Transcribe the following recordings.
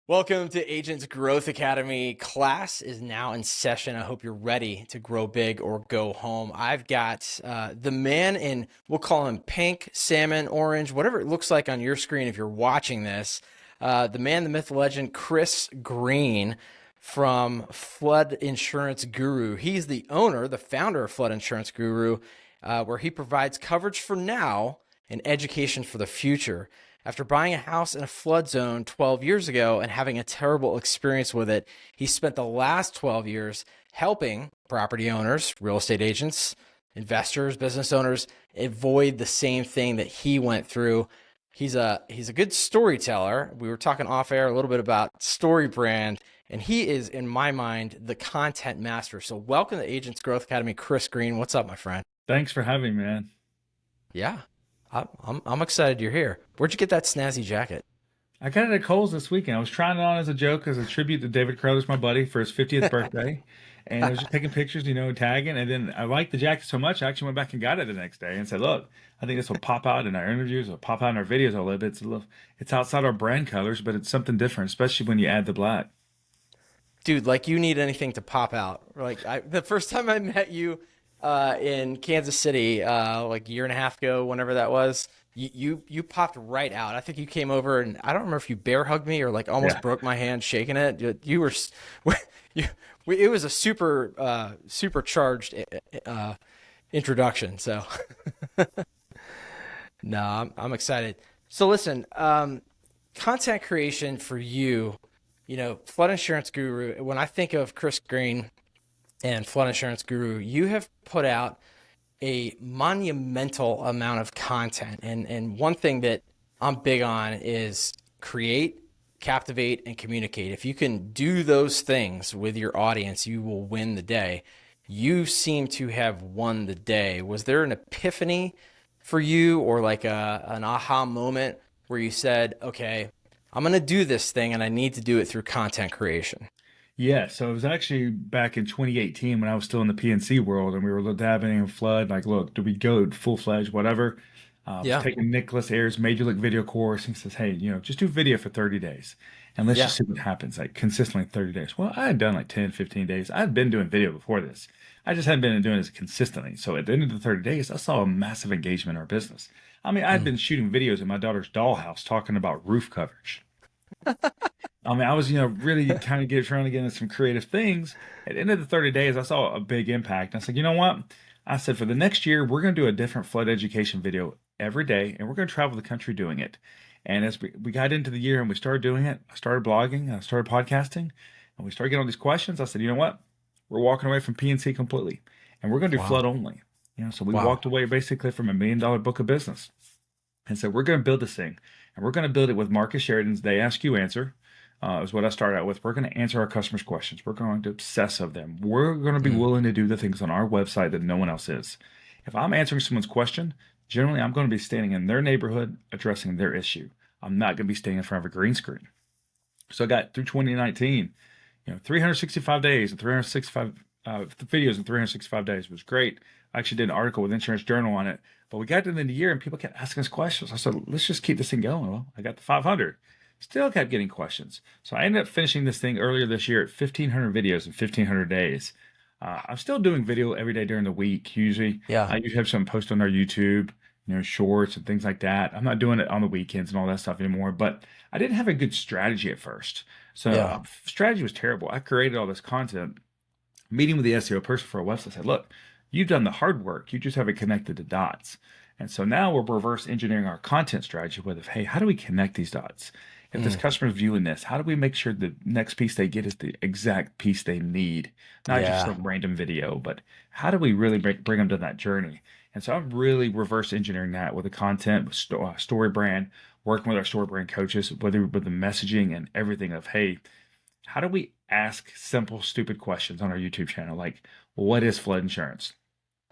Welcome to Agents Growth Academy. Class is now in session. I hope you're ready to grow big or go home. I've got the man in, we'll call him pink, salmon, orange, whatever it looks like on your screen if you're watching this. The man, the myth, the legend, Chris Greene from Flood Insurance Guru. He's the owner, the founder of Flood Insurance Guru, where he provides coverage for now and education for the future. After buying a house in a flood zone 12 years ago and having a terrible experience with it, he spent the last 12 years helping property owners, real estate agents, investors, business owners avoid the same thing that he went through. He's a good storyteller. We were talking off air a little bit about story brand, and he is, in my mind, the content master. So welcome to Agents Growth Academy, Chris Greene. What's up, my friend? Thanks for having me, man. Yeah, I'm excited you're here. Where'd you get that snazzy jacket? I got it at Kohl's this weekend. I was trying it on as a joke, as a tribute to David Carruthers, my buddy, for his 50th birthday. And I was just taking pictures, tagging. And then I liked the jacket so much, I actually went back and got it the next day and said, look, I think this will pop out in our interviews, it'll pop out in our videos a little bit. It's outside our brand colors, but it's something different, especially when you add the black. Dude, like you need anything to pop out. The first time I met you in Kansas City, like a year and a half ago, whenever that was, you popped right out. I think you came over and I don't remember if you bear hugged me or like almost Yeah. broke my hand shaking it. You were, you, it was a supercharged introduction. So no, I'm excited. So listen, content creation for you, Flood Insurance Guru. When I think of Chris Greene and Flood Insurance Guru, you have put out a monumental amount of content. And one thing that I'm big on is create, captivate, and communicate. If you can do those things with your audience, you will win the day. You seem to have won the day. Was there an epiphany for you or like an aha moment where you said, okay, I'm going to do this thing and I need to do it through content creation? Yeah, so it was actually back in 2018 when I was still in the PNC world and we were dabbing in flood. Like, look, do we go full-fledged, whatever? I was Yeah. taking Nicholas Ayers' Major League Video course. And he says, hey, just do video for 30 days and let's Yeah. just see what happens, like consistently 30 days. Well, I had done like 10, 15 days. I had been doing video before this. I just hadn't been doing this consistently. So at the end of the 30 days, I saw a massive engagement in our business. I mean, I had Mm. been shooting videos in my daughter's dollhouse talking about roof coverage. I mean, I was, really kind of trying to get into some creative things. At the end of the 30 days, I saw a big impact. I said, you know what? I said, for the next year, we're going to do a different flood education video every day, and we're going to travel the country doing it. And as we got into the year and we started doing it, I started blogging, I started podcasting, and we started getting all these questions. I said, you know what? We're walking away from PNC completely, and we're going to do Wow. flood only. So we Wow. walked away basically from $1 million book of business and said, we're going to build this thing, and we're going to build it with Marcus Sheridan's They Ask You Answer. Is what I started out with. We're going to answer our customers' questions. We're going to obsess of them. We're going to be Mm. willing to do the things on our website that no one else is. If I'm answering someone's question, generally I'm going to be standing in their neighborhood addressing their issue. I'm not going to be standing in front of a green screen. So I got through 2019, 365 days and 365 videos in 365 days was great. I actually did an article with Insurance Journal on it. But we got to the end of the year and people kept asking us questions. I said, let's just keep this thing going. Well, I got the 500. Still kept getting questions. So I ended up finishing this thing earlier this year at 1,500 videos in 1,500 days. I'm still doing video every day during the week. Usually, Yeah. I usually have some post on our YouTube, shorts and things like that. I'm not doing it on the weekends and all that stuff anymore. But I didn't have a good strategy at first. So Yeah. strategy was terrible. I created all this content, meeting with the SEO person for a website. I said, look, you've done the hard work. You just haven't connected the dots. And so now we're reverse engineering our content strategy with, hey, how do we connect these dots? If this Mm. customer's viewing this, how do we make sure the next piece they get is the exact piece they need? Not just Yeah. some random video, but how do we really bring them to that journey? And so I'm really reverse engineering that with the content, with story brand, working with our story brand coaches, whether with the messaging and everything of, hey, how do we ask simple, stupid questions on our YouTube channel? Like, what is flood insurance?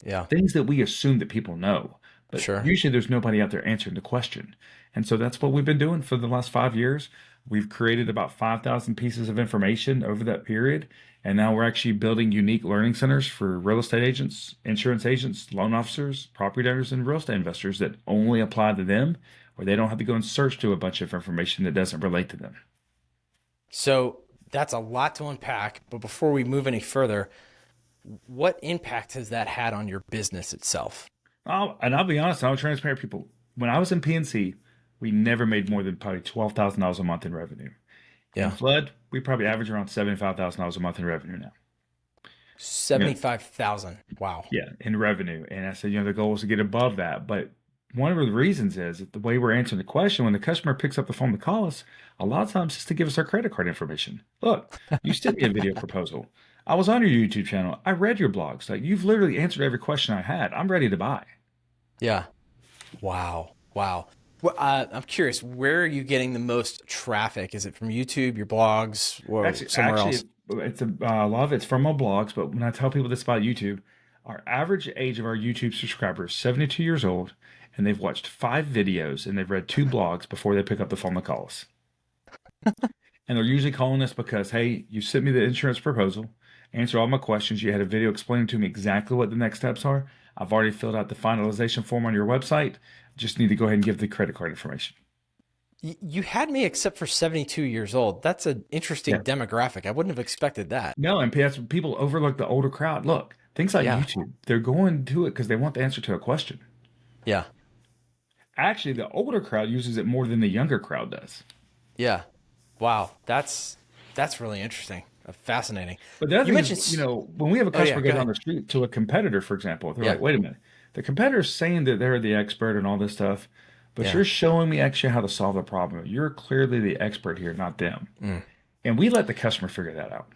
Yeah. Things that we assume that people know, but Sure. usually there's nobody out there answering the question. And so that's what we've been doing for the last 5 years. We've created about 5,000 pieces of information over that period. And now we're actually building unique learning centers for real estate agents, insurance agents, loan officers, property owners, and real estate investors that only apply to them, or they don't have to go and search to a bunch of information that doesn't relate to them. So that's a lot to unpack. But before we move any further, what impact has that had on your business itself? And I'll be honest, I'll transparent people. When I was in PNC, we never made more than probably $12,000 a month in revenue. In Yeah. flood, we probably average around $75,000 a month in revenue now. You know, 75,000. Wow. yeah, in revenue. And I said, the goal is to get above that. But one of the reasons is that the way we're answering the question, when the customer picks up the phone to call us, a lot of times it's to give us our credit card information. Look, you sent me a video proposal. I was on your YouTube channel. I read your blogs. Like, you've literally answered every question I had. I'm ready to buy. Yeah. Wow. Wow. Well, I'm curious, where are you getting the most traffic? Is it from YouTube, your blogs, or somewhere Actually, else? it's a lot of it's from my blogs. But when I tell people this about YouTube, our average age of our YouTube subscribers is 72 years old, and they've watched 5 videos and they've read 2 blogs before they pick up the phone to call us. And they're usually calling us because, hey, you sent me the insurance proposal, answer all my questions. You had a video explaining to me exactly what the next steps are. I've already filled out the finalization form on your website. Just need to go ahead and give the credit card information. You had me except for 72 years old. That's an interesting Yeah. demographic. I wouldn't have expected that. No, and that's when people overlook the older crowd. Look, things like Yeah. YouTube, they're going to it because they want the answer to a question. Yeah. Actually, the older crowd uses it more than the younger crowd does. Yeah. Wow. That's really interesting. Fascinating. But the other You thing mentioned, is, when we have a oh yeah, customer go go down ahead. the street to a competitor, for example, they're Yeah. like, wait a minute, the competitor's saying that they're the expert and all this stuff, but Yeah. you're showing me actually how to solve the problem. You're clearly the expert here, not them. Mm. And we let the customer figure that out.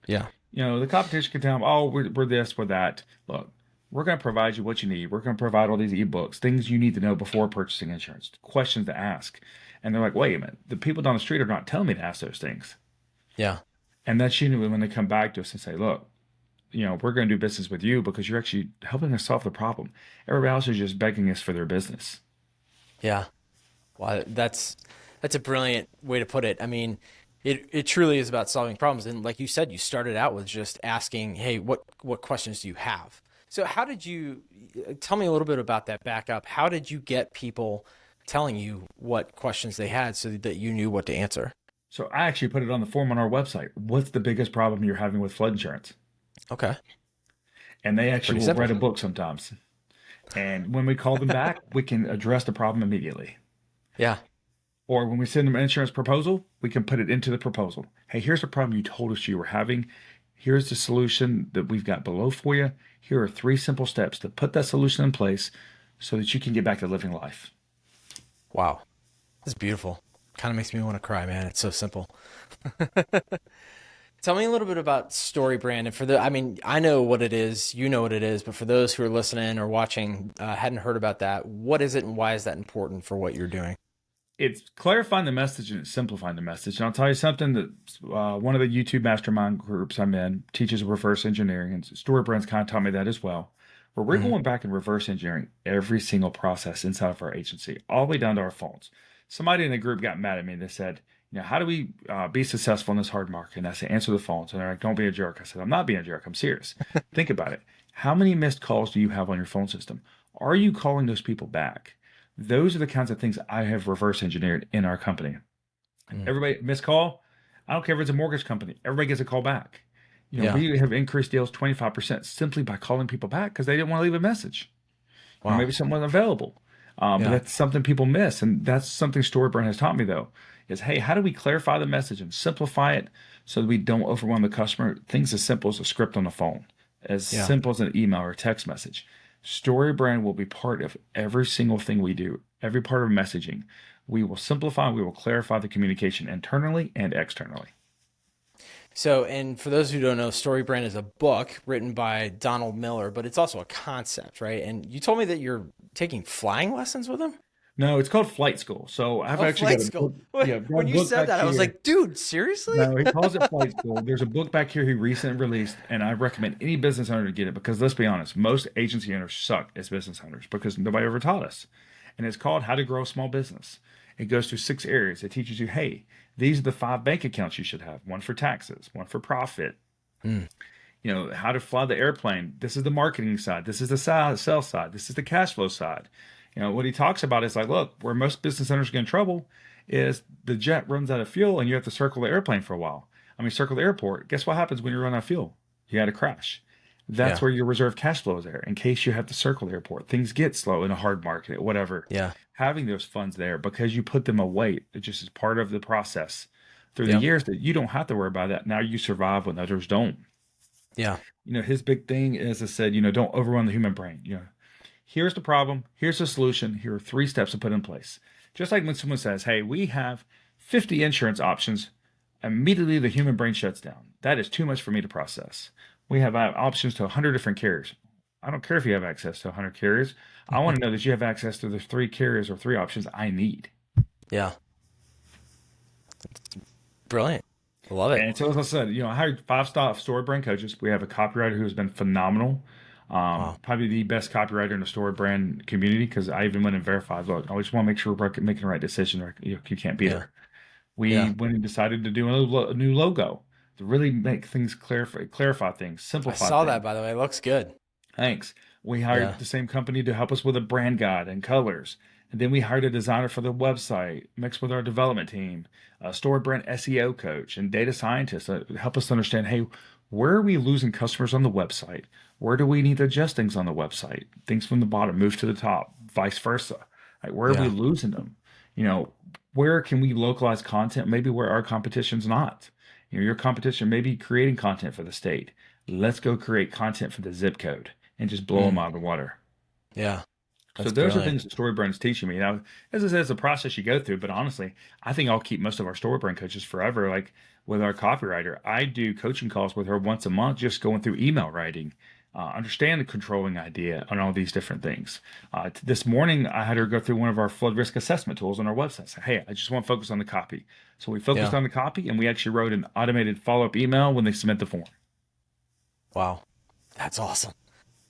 Yeah. The competition can tell them, oh, we're this, we're that. Look, we're going to provide you what you need. We're going to provide all these ebooks, things you need to know before purchasing insurance, questions to ask. And they're like, wait a minute, the people down the street are not telling me to ask those things. Yeah. And that's usually when they come back to us and say, look, we're going to do business with you because you're actually helping us solve the problem. Everybody else is just begging us for their business. Yeah. Wow. That's a brilliant way to put it. I mean, it truly is about solving problems. And like you said, you started out with just asking, hey, what questions do you have? So how did you tell me a little bit about that backup? How did you get people telling you what questions they had so that you knew what to answer? So I actually put it on the form on our website. What's the biggest problem you're having with flood insurance? Okay. And they Pretty actually will simple. write a book sometimes. And when we call them back, we can address the problem immediately. Yeah. Or when we send them an insurance proposal, we can put it into the proposal. Hey, here's the problem you told us you were having. Here's the solution that we've got below for you. Here are 3 simple steps to put that solution in place so that you can get back to living life. Wow. That's beautiful. Kind of makes me want to cry, man. It's so simple. Tell me a little bit about Story Brand. And I mean, I know what it is, you know what it is, but for those who are listening or watching, hadn't heard about that, what is it and why is that important for what you're doing? It's clarifying the message and it's simplifying the message. And I'll tell you something that one of the YouTube mastermind groups I'm in teaches reverse engineering, and StoryBrand's kind of taught me that as well. Where we're Mhm. going back and reverse engineering every single process inside of our agency, all the way down to our phones. Somebody in the group got mad at me and they said, how do we be successful in this hard market? And I said, answer the phones. And they're like, don't be a jerk. I said, I'm not being a jerk. I'm serious. Think about it. How many missed calls do you have on your phone system? Are you calling those people back? Those are the kinds of things I have reverse engineered in our company. Mm. Everybody missed call. I don't care if it's a mortgage company. Everybody gets a call back. Yeah. We have increased deals 25% simply by calling people back because they didn't want to leave a message. Wow. Maybe someone available. But Yeah. that's something people miss. And that's something StoryBrand has taught me, though, is, hey, how do we clarify the message and simplify it so that we don't overwhelm the customer? Things as simple as a script on the phone, as Yeah. simple as an email or a text message. StoryBrand will be part of every single thing we do, every part of messaging. We will simplify, we will clarify the communication internally and externally. So, and for those who don't know, Story Brand is a book written by Donald Miller, but it's also a concept, right? And you told me that you're taking flying lessons with him? No, it's called Flight School. So I've Oh, actually flight got a book. school. Yeah, I've got a When you book said back that, I was here. like, dude, seriously? No, he calls it Flight School. There's a book back here he recently released, and I recommend any business owner to get it because let's be honest, most agency owners suck as business owners because nobody ever taught us. And it's called How to Grow a Small Business. It goes through 6 areas. It teaches you, hey, these are the 5 bank accounts you should have: one for taxes, one for profit. Mm. How to fly the airplane. This is the marketing side. This is the sales side. This is the cash flow side. What he talks about is like, look, where most business owners get in trouble is the jet runs out of fuel and you have to circle the airplane for a while. I mean, circle the airport. Guess what happens when you run out of fuel? You got to crash. That's Yeah. where your reserve cash flow is there in case you have to circle the airport. Things get slow in a hard market, whatever. Yeah. Having those funds there because you put them away, it just is part of the process through the Yep. years that you don't have to worry about that. Now you survive when others don't. Yeah. His big thing is, I said, don't overrun the human brain. Here's the problem. Here's the solution. Here are 3 steps to put in place. Just like when someone says, hey, we have 50 insurance options, immediately the human brain shuts down. That is too much for me to process. We have options to 100 different carriers. I don't care if you have access to 100 carriers. I want to know that you have access to the 3 carriers or 3 options I need. Yeah. Brilliant. I love it. And so, as I said, I hired 5 story brand coaches. We have a copywriter who has been phenomenal. Wow. Probably the best copywriter in the story brand community because I even went and verified. Look, I just want to make sure we're making the right decision. Or you can't beat Yeah. her. We Yeah. went and decided to do a new logo to really make things clarify things, I simplify saw things. that, by the way. It looks good. Thanks. We hired Yeah. the same company to help us with a brand guide and colors. And then we hired a designer for the website, mixed with our development team, a store brand SEO coach, and data scientists to help us understand, hey, where are we losing customers on the website? Where do we need to adjust things on the website? Things from the bottom move to the top, vice versa. Like, where are we Yeah. losing them? Where can we localize content? Maybe where our competition's not. Your competition may be creating content for the state. Let's go create content for the zip code and just blow them out of the water. Yeah. So That's those are brilliant. things that StoryBrand is teaching me. Now, as I said, it's a process you go through, but honestly, I think I'll keep most of our StoryBrand coaches forever. Like with our copywriter, I do coaching calls with her once a month, just going through email writing, understand the controlling idea on all these different things. This morning, I had her go through one of our flood risk assessment tools on our website. Say, hey, I just want to focus on the copy. So we focused Yeah. on the copy, and we actually wrote an automated follow-up email when they submit the form. Wow. That's awesome.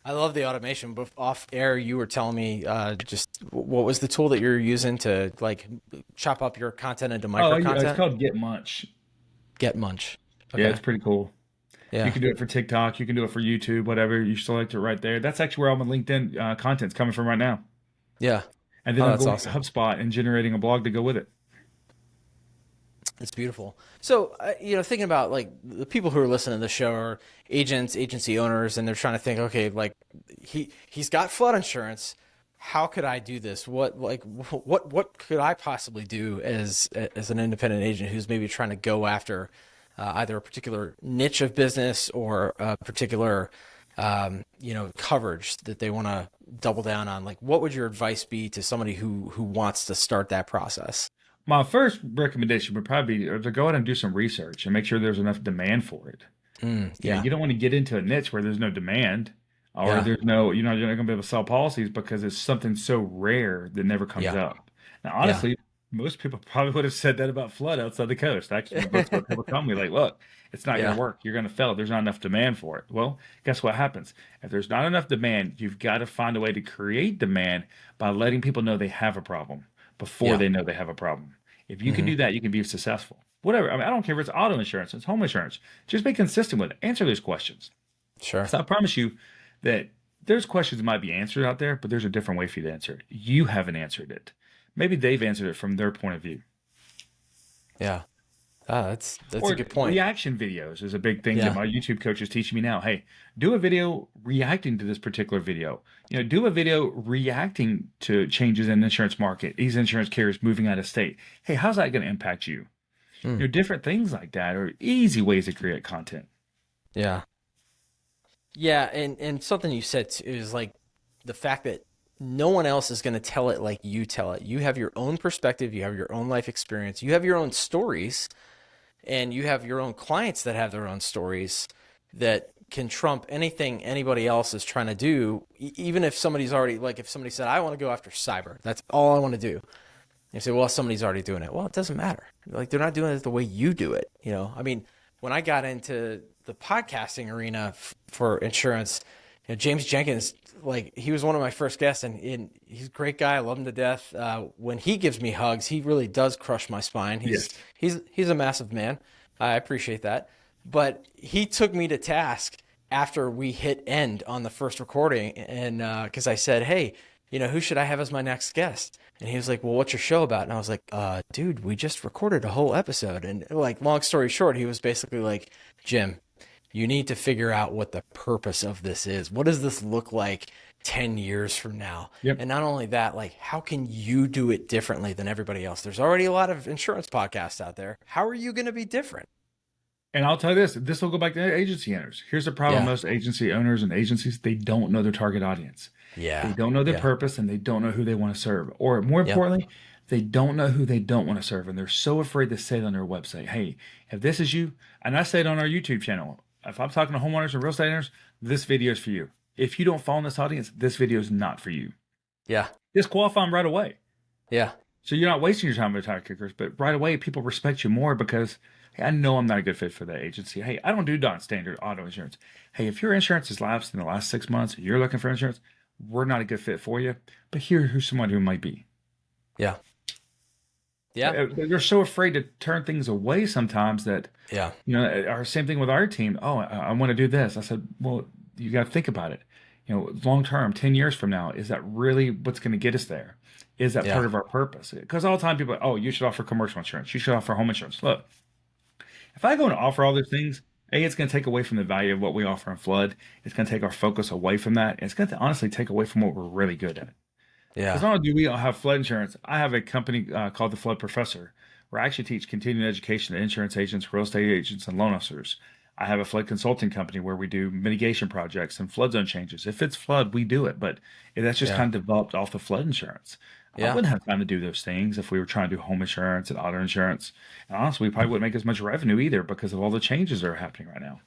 I love the automation. But off air, you were telling me just what was the tool that you're using to like chop up your content into micro It's content? called Get Munch. Get Munch. Yeah, Okay. it's pretty cool. You Yeah. can do it for TikTok. You can do it for YouTube, whatever. You select it right there. That's actually where all my LinkedIn content's coming from right now. Yeah. And then Oh, I'm that's going awesome. to HubSpot and generating a blog to go with it. It's beautiful. So, thinking about like the people who are listening to the show are agents, agency owners, and they're trying to think, okay, like he's got flood insurance. How could I do this? What could I possibly do as an independent agent who's maybe trying to go after either a particular niche of business or a particular coverage that they want to double down on? Like, what would your advice be to somebody who wants to start that process? My first recommendation would probably be to go out and do some research and make sure there's enough demand for it. Yeah. You don't want to get into a niche where there's no demand or Yeah. there's no, you're not going to be able to sell policies because it's something so rare that never comes Yeah. up. Now, honestly, most people probably would have said that about flood outside the coast. Actually, most of people tell me, like, look, it's not going Yeah. to work. You're going to fail. There's not enough demand for it. Well, guess what happens? If there's not enough demand, you've got to find a way to create demand by letting people know they have a problem before Yeah. they know they have a problem. If you can Mhm. do that, you can be successful. Whatever. I mean, I don't care if it's auto insurance, it's home insurance. Just be consistent with it. Answer those questions. Sure. So I promise you that there's questions that might be answered out there, but there's a different way for you to answer it. You haven't answered it. Maybe they've answered it from their point of view. Yeah. That's a Or good point. reaction videos is a big thing that Yeah. my YouTube coach is teaching me now. Hey, do a video reacting to this particular video. Do a video reacting to changes in the insurance market, these insurance carriers moving out of state. Hey, how's that going to impact you? Hmm. Different things like that are easy ways to create content. Yeah. Yeah, and something you said too is like the fact that no one else is going to tell it like you tell it. You have your own perspective, you have your own life experience, you have your own stories, and you have your own clients that have their own stories that can trump anything anybody else is trying to do. Even if somebody's already, like if somebody said, I want to go after cyber, that's all I want to do. You say, well, somebody's already doing it. Well, it doesn't matter. Like they're not doing it the way you do it. I mean, when I got into the podcasting arena for insurance, James Jenkins, like he was one of my first guests, and he's a great guy. I love him to death. When he gives me hugs, he really does crush my spine. Yes. He's a massive man. I appreciate that. But he took me to task after we hit end on the first recording, and because I said, hey, who should I have as my next guest? And he was like, well, what's your show about? And I was like, dude, we just recorded a whole episode. And like, long story short, he was basically like, Jim, you need to figure out what the purpose of this is. What does this look like 10 years from now? Yep. And not only that, like, how can you do it differently than everybody else? There's already a lot of insurance podcasts out there. How are you going to be different? And I'll tell you this will go back to agency owners. Here's the problem. Yeah. Most agency owners and agencies, they don't know their target audience. They Yeah. don't know their Yeah. purpose and they don't know who they want to serve. Or more Yep. importantly, they don't know who they don't want to serve. And they're so afraid to say it on their website. Hey, if this is you, and I say it on our YouTube channel, if I'm talking to homeowners and real estate owners, this video is for you. If you don't fall in this audience, this video is not for you. Yeah. Disqualify them right away. Yeah. So you're not wasting your time with tire kickers, but right away people respect you more because, hey, I know I'm not a good fit for that agency. Hey, I don't do non-standard auto insurance. Hey, if your insurance has lapsed in the last 6 months, you're looking for insurance, we're not a good fit for you. But here's who's someone who might be. Yeah. Yeah. They're so afraid to turn things away sometimes that, Yeah. our same thing with our team. Oh, I want to do this. I said, well, you got to think about it. Long term, 10 years from now, is that really what's going to get us there? Is that Yeah. part of our purpose? Because all the time people are, oh, you should offer commercial insurance. You should offer home insurance. Look, if I go and offer all those things, A, it's going to take away from the value of what we offer in flood. It's going to take our focus away from that. And it's going to honestly take away from what we're really good at. Because Yeah. not only do we have flood insurance, I have a company called the Flood Professor, where I actually teach continuing education to insurance agents, real estate agents, and loan officers. I have a flood consulting company where we do mitigation projects and flood zone changes. If it's flood, we do it, but that's just Yeah. kind of developed off the flood insurance. I Yeah. wouldn't have time to do those things if we were trying to do home insurance and auto insurance. And honestly, we probably wouldn't make as much revenue either because of all the changes that are happening right now.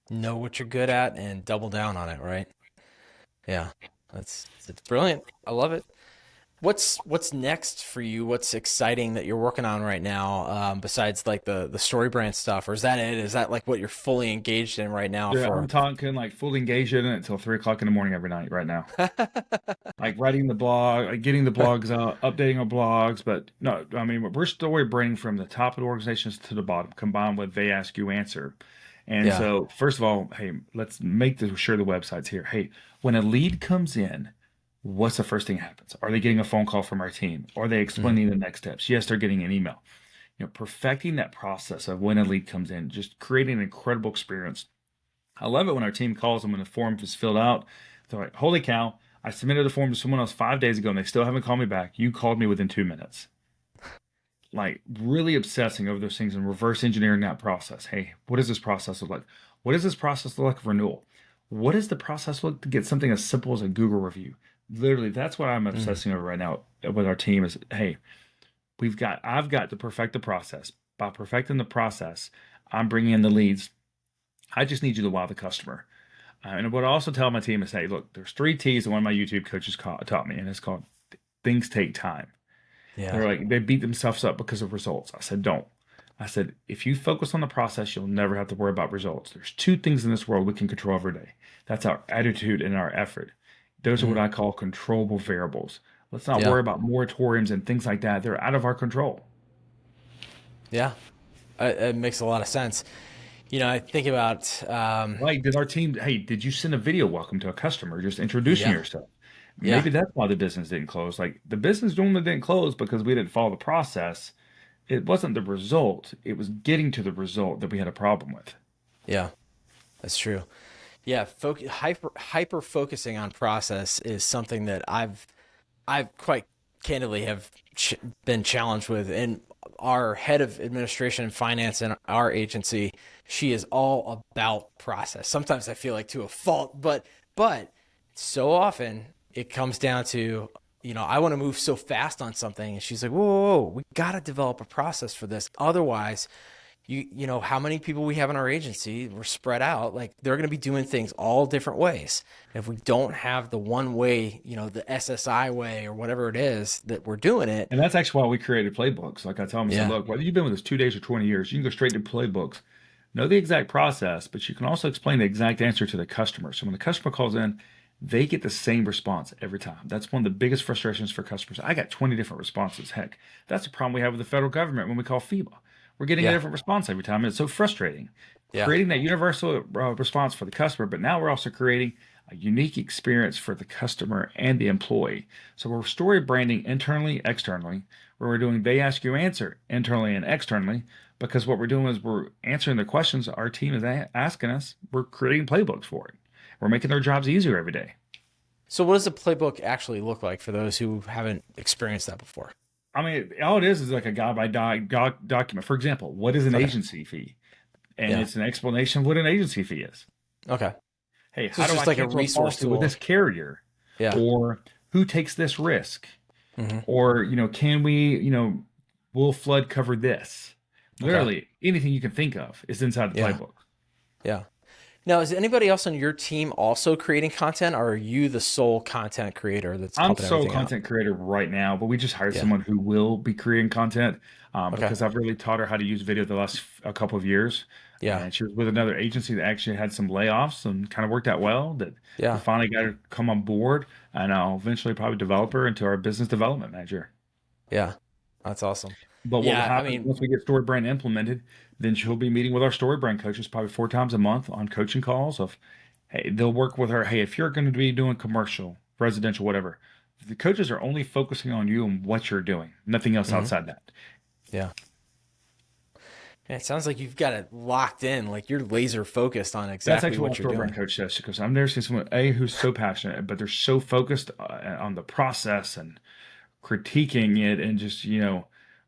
Know what you're good at and double down on it, right? Yeah. It's brilliant. I love it. What's next for you? What's exciting that you're working on right now, besides like the story brand stuff, or is that it? Is that like what you're fully engaged in right now Yeah, for? I'm talking like fully engaged in it until 3 o'clock in the morning every night right now. Like writing the blog, like getting the blogs out, updating our blogs. But no, I mean, we're story branding from the top of the organizations to the bottom, combined with they ask you answer. And Yeah. so, first of all, hey, let's make sure the website's here. Hey, when a lead comes in, what's the first thing that happens? Are they getting a phone call from our team? Are they Mhm. explaining the next steps? Yes, they're getting an email. Perfecting that process of when a lead comes in, just creating an incredible experience. I love it when our team calls them when the form is filled out. They're like, holy cow, I submitted the form to someone else 5 days ago and they still haven't called me back. You called me within 2 minutes. Like really obsessing over those things and reverse engineering that process. Hey, what does this process look like? What does this process look like for renewal? What does the process look to get something as simple as a Google review? Literally, that's what I'm Mhm. obsessing over right now with our team is, hey, I've got to perfect the process. By perfecting the process, I'm bringing in the leads. I just need you to wow the customer. And what I also tell my team is, hey, look, there's 3 T's that one of my YouTube coaches taught me, and it's called things take time. Yeah. They're like, they beat themselves up because of results. I said, don't. I said, if you focus on the process, you'll never have to worry about results. There's 2 things in this world we can control every day. That's our attitude and our effort. Those are what Mhm. I call controllable variables. Let's not Yeah. worry about moratoriums and things like that. They're out of our control. Yeah. It makes a lot of sense. I think about, Right. Did our team, hey, did you send a video welcome to a customer just introducing yeah. yourself? Yeah. Maybe that's why the business didn't close. Like the business normally didn't close because we didn't follow the process. It wasn't the result, it was getting to the result that we had a problem with. Yeah. That's true. Yeah. Hyper focusing on process is something that I've quite candidly have been challenged with. And our head of administration and finance in our agency, she is all about process. Sometimes I feel like to a fault, but so often it comes down to, I want to move so fast on something, and she's like, whoa, whoa, whoa, we got to develop a process for this. Otherwise, how many people we have in our agency, we're spread out, like they're going to be doing things all different ways. If we don't have the one way, the SSI way or whatever it is that we're doing it. And that's actually why we created playbooks. Like I tell them, I said, Yeah. look, whether you've been with us 2 days or 20 years, you can go straight to playbooks. Know the exact process, but you can also explain the exact answer to the customer. So when the customer calls in, they get the same response every time. That's one of the biggest frustrations for customers. I got 20 different responses. Heck, that's a problem we have with the federal government when we call FEMA. We're getting a Yeah. different response every time, and it's so frustrating. Yeah. Creating that universal response for the customer, but now we're also creating a unique experience for the customer and the employee. So we're story branding internally, externally, where we're doing they ask you answer internally and externally, because what we're doing is we're answering the questions our team is asking us. We're creating playbooks for it. We're making their jobs easier every day. So what does a playbook actually look like for those who haven't experienced that before? I mean, all it is like a guide by document. For example, what is an Okay. agency fee? And Yeah. it's an explanation of what an agency fee is. Okay. Hey, So how it's do just I like a cancel a resource policy with tool. this carrier? Yeah. Or who takes this risk? Hmm. Or, can we, will flood cover this? Okay. Literally anything you can think of is inside the Yeah. playbook. Yeah. Now, is anybody else on your team also creating content, or are you the sole content creator that's I'm pumping sole everything out? content creator right now, but we just hired Yeah. someone who will be creating content Okay. because I've really taught her how to use video the last a couple of years. Yeah. And she was with another agency that actually had some layoffs and kind of worked out well. That we Yeah. finally got her to come on board, and I'll eventually probably develop her into our business development manager. Yeah. That's awesome. But what will Yeah. I happen mean, once we get StoryBrand implemented, then she'll be meeting with our StoryBrand coaches probably 4 times a month on coaching calls of, hey, they'll work with her. Hey, if you're going to be doing commercial, residential, whatever, the coaches are only focusing on you and what you're doing, nothing else mhm. outside that. Yeah. Yeah, it sounds like you've got it locked in, like you're laser focused on That's exactly actually what what our you're StoryBrand doing. coach says because I've never seen someone who's so passionate, but they're so focused on the process and critiquing it and just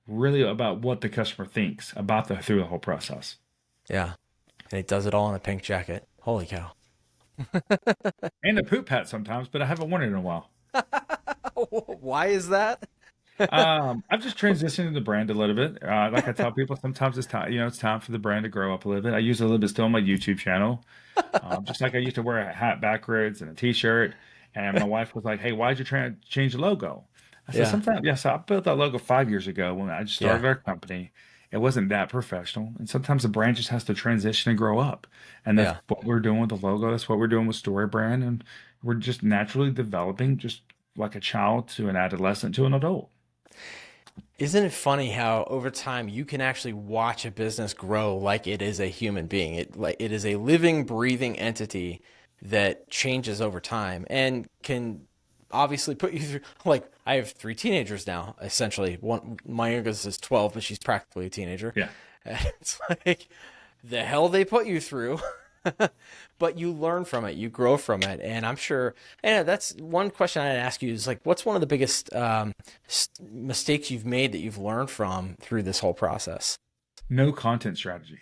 really about what the customer thinks about the through the whole process. Yeah. And he does it all in a pink jacket. Holy cow. And a poop hat sometimes, but I haven't worn it in a while. Why is that? I've just transitioned the brand a little bit. Like I tell people, sometimes it's time, it's time for the brand to grow up a little bit. I use it a little bit still on my YouTube channel, just like I used to wear a hat backwards and a t-shirt. And my wife was like, "Hey, why'd you try to change the logo?" I said, Yeah. "Sometimes, yes, I built that logo 5 years ago when I just Yeah. started our company. It wasn't that professional, and sometimes the brand just has to transition and grow up. And that's Yeah. what we're doing with the logo. That's what we're doing with Story Brand, and we're just naturally developing, just like a child to an adolescent to an adult." Isn't it funny how over time you can actually watch a business grow like it is a human being? It is a living, breathing entity that changes over time and can obviously put you through, like I have three teenagers now, essentially. One my youngest is 12, but she's practically a teenager. Yeah. And it's like the hell they put you through. But you learn from it, you grow from it, and I'm sure. And that's one question I'd ask you is like, what's one of the biggest mistakes you've made that you've learned from through this whole process? No content strategy.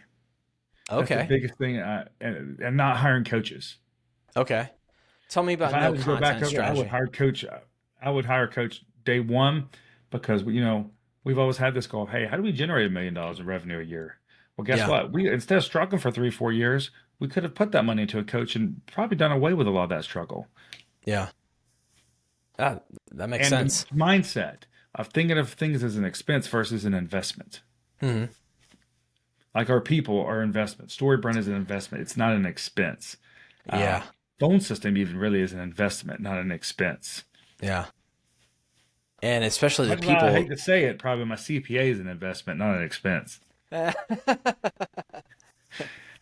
That's the Okay, biggest thing, and not hiring coaches. okay. Tell me If about I no had to go back content over, I would strategy. hire coach. I would hire coach day one because we've always had this goal of, hey, how do we generate $1 million in revenue a year? Well, guess Yeah, what? We instead of struggling for 3, 4 years, we could have put that money into a coach and probably done away with a lot of that struggle. yeah, that that makes And the sense. mindset of thinking of things as an expense versus an investment. Hmm. Like our people are investment. StoryBrand is an investment. It's not an expense. Uh, Yeah, phone system even really is an investment, not an expense. yeah, and especially the Much as I hate people. to say it, probably my CPA is an investment, not an expense.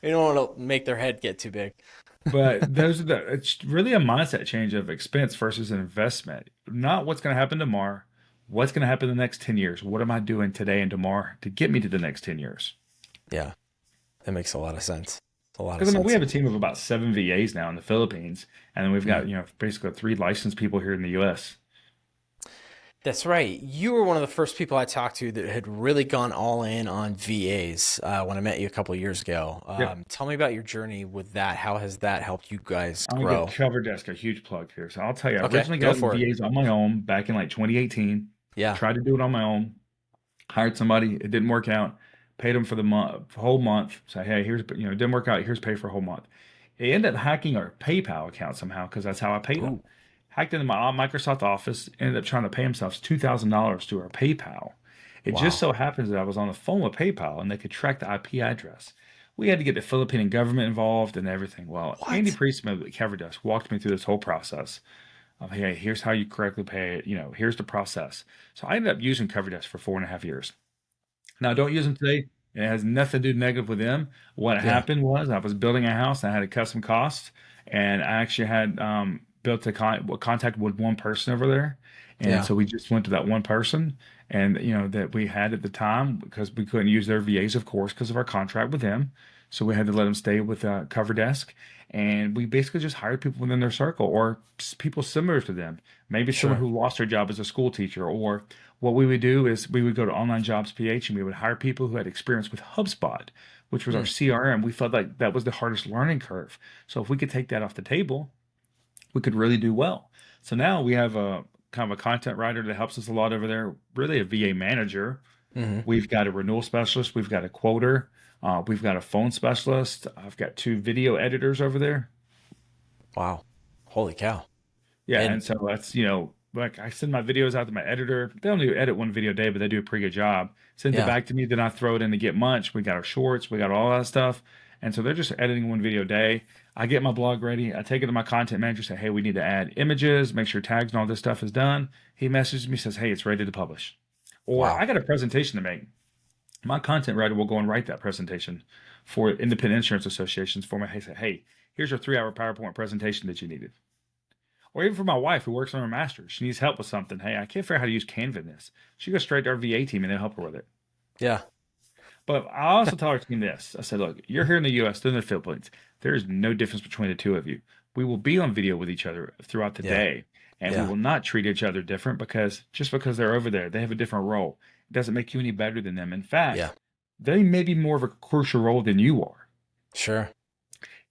You don't want to make their head get too big. But it's really a mindset change of expense versus an investment. Not what's going to happen tomorrow, what's going to happen in the next 10 years. What am I doing today and tomorrow to get me to the next 10 years? Yeah, that makes a lot of sense. A lot of Because I mean, we sense. have a team of about 7 VAs now in the Philippines, and then we've Hmm. got, basically 3 licensed people here in the US. That's right. You were one of the first people I talked to that had really gone all in on VAs when I met you a couple of years ago. Yep. Tell me about your journey with that. How has that helped you guys I'm gonna give grow? Cover Desk a huge plug here. So I'll tell you, I Okay, originally go got into for it. VAs on my own back in like 2018. Yeah. Tried to do it on my own. Hired somebody. It didn't work out. Paid them for the whole month. Say, hey, here's it didn't work out. Here's pay for a whole month. They ended up hacking our PayPal account somehow because that's how I paid them. Ooh, Hacked into my Microsoft Office. Ended up trying to pay themselves $2,000 to our PayPal. It just wow. so happens that I was on the phone with PayPal and they could track the IP address. We had to get the Philippine government involved and everything. Well, Andy What? Priestman at CoverDesk walked me through this whole process of, hey, here's how you correctly pay it. Here's the process. So I ended up using CoverDesk for 4.5 years. Now, I don't use them today. and it has nothing to do negative with them. What Yeah. happened was I was building a house. I had a custom cost, and I actually had built a contact with one person over there, and Yeah. so we just went to that one person, and that we had at the time because we couldn't use their VAs, of course, because of our contract with them. So we had to let them stay with Cover Desk, and we basically just hired people within their circle or people similar to them. Maybe someone Sure. who lost their job as a school teacher, or what we would do is we would go to Online Jobs PH and we would hire people who had experience with HubSpot, which was our Mm. CRM. We felt like that was the hardest learning curve. So if we could take that off the table, we could really do well. So now we have a kind of a content writer that helps us a lot over there, really a VA manager. Hmm. We've got a renewal specialist, we've got a quoter, we've got a phone specialist. I've got two video editors over there. Wow. Holy cow. Yeah, And and so that's, like I send my videos out to my editor. They only edit one video a day, but they do a pretty good job. Sends it yeah. back to me, then I throw it in to Get Munch. We got our shorts, we got all that stuff. And so they're just editing one video a day. I get my blog ready. I take it to my content manager, say, hey, we need to add images, make sure tags and all this stuff is done. He messages me, says, hey, it's ready to publish. Or Wow. I got a presentation to make. My content writer will go and write that presentation for independent insurance associations for me. Hey, say, hey, here's your 3 hour PowerPoint presentation that you needed. Or even for my wife who works on her master's, she needs help with something. Hey, I can't figure out how to use Canva in this. She goes straight to our VA team and they'll help her with it. Yeah. But I also tell our team this. I said, look, you're here in the US, they're in the Philippines. There is no difference between the two of you. We will be on video with each other throughout the Yeah. day, and we Yeah. will not treat each other different because just because they're over there, they have a different role. It doesn't make you any better than them. In fact, Yeah. they may be more of a crucial role than you are. Sure.